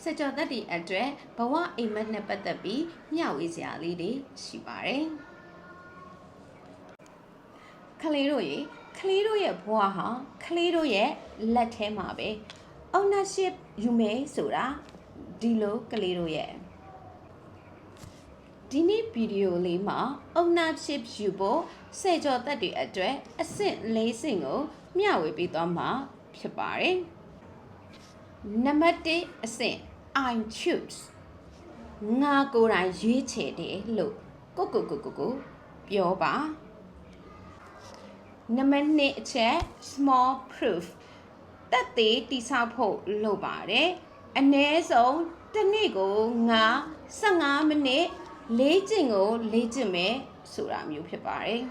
စကြောတက်တီအတွက်ဘဝအိမ်မက်နဲ့ပတ်သက်ပြီးမျှဝေစရာလေးတွေရှိပါတယ်ကလေးတို့ရဲ့ဘဝဟာကလေးတို့ရဲ့လက်ထဲမှာပဲ ownership ယူမယ်ဆိုတာဒီလိုကလေးတို့ရဲ့ဒီနေ့ဗီဒီယိုလေးမှာ ownership ယူဖို့စကြောတက်တီအတွက်အဆင့်၄ဆင့်ကိုမျှဝေပေးသွားမှာဖြစ်ပါတယ်နံပါတ်1အဆင့် I choose ငါကိုယ်တိုင်ရွေးချယ်တယ်လို့ကိုပြောပါနံပါတ်2အချက် small proof တက်သေးတိဆောက်ဖို့လုပ်ပါတယ်အနည်းဆုံးတစ်နေ့ကိုငါ15မိနစ်လေ့ကျင့်မယ်ဆိုတာမျိုးဖြစ်ပါတယ်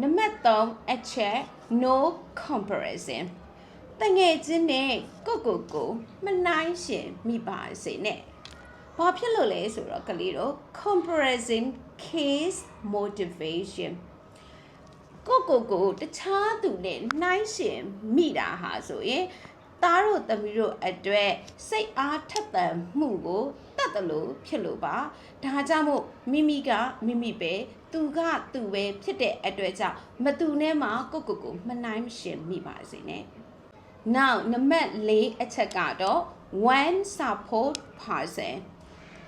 နံပါတ်3အချက် no comparison တငယ်ချင်းနဲ့ကိုမနိုင်ရှင်မိပါစေနဲ့ဘာဖြစ်လို့လဲဆိုတော့ကလေးတို့ comparison kills motivation ကိုတခြားသူနဲ့နိုင်ရှင်မိတာဟာဆိုရင်သားတို့သမီးတို့အတွက်စိတ်အားထက်သန်မှုကိုတတ်တယ်လို့ဖြစ်လို့ပါဒါကြောင့်မို့မိမိကမိမိပဲသူကသူပဲဖြစ်တဲ့အတွက်ကြောင့်မသူနဲ့မှကိုမနိုင်ရှင်မိပါစေနဲ့ Now နံပါတ်4အချက်ကတော့ one support person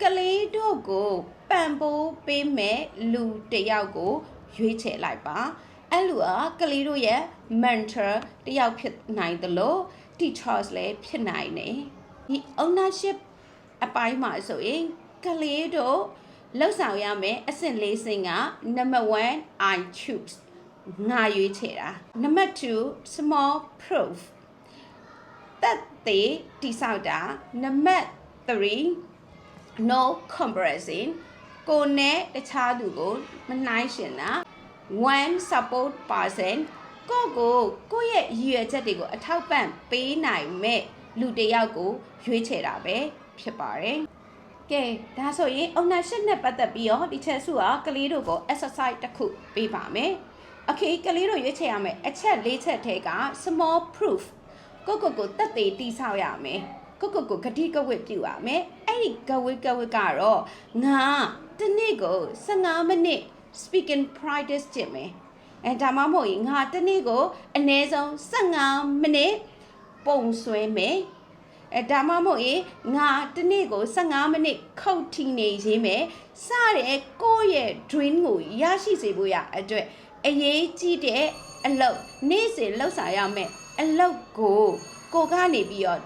ကလေးတို့ကိုပံ့ပိုးပေးမဲ့လူတစ်ယောက်ကိုရွေးချယ်လိုက်ပါအဲ့လူကကလေးတို့ရဲ့ mentor တစ်ယောက်ဖြစ်နိုင်တယ်လို့ teachers လည်းဖြစ်နိုင်တယ်ဒီ ownership အပိုင်းမှာဆိုရင်ကလေးတို့လှုပ်ဆောင်ရမယ်အဆင့်၄ဆင့်က number 1 I choose ငါရွေးချယ်တာ number 2 small proof တက်သေးတိဆောက်တာနံပါတ်3 no comparison ကိုနဲ့တခြားသူကိုမနှိုင်းရှင်တာ one support person ကိုရဲ့ရည်ရွယ်ချက်တွေကိုအထောက်ပံ့ပေးနိုင်မဲ့လူတစ်ယောက်ကိုရွေးချယ်တာပဲဖြစ်ပါတယ်ကဲဒါဆိုရင် ownership နဲ့ပတ်သက်ပြီးတော့ဒီချက်စုကကလေးတို့ကို exercise တစ်ခုပေးပါမယ် okay ကလေးတို့ရွေးချယ်ရမယ်အချက်၄ချက်ထဲက small proof ကိုတက်သေးတိဆောက်ရမယ်ကိုဂတိကဝတ်ပြုရမယ်အဲ့ဒီကဝတ်ကတော့ငါတစ်နေ့ကို15မိနစ် speaking practice ကျင့်မယ်အဲဒါမှမဟုတ်ရင်ငါတစ်နေ့ကိုအနည်းဆုံး15မိနစ်ပုံဆွဲမယ်အဲဒါမှမဟုတ်ရင်ငါတစ်နေ့ကို15မိနစ်ခုတ်ထီနေရေးမယ်စတဲ့ကိုယ့်ရဲ့ dream ကိုရရှိစေဖို့ရအတွက်အရေးကြီးတဲ့အလုပ်နေ့စဉ်လှုပ်ဆောင်ရမယ်အလုပ်ကိုကနေပြီးတော့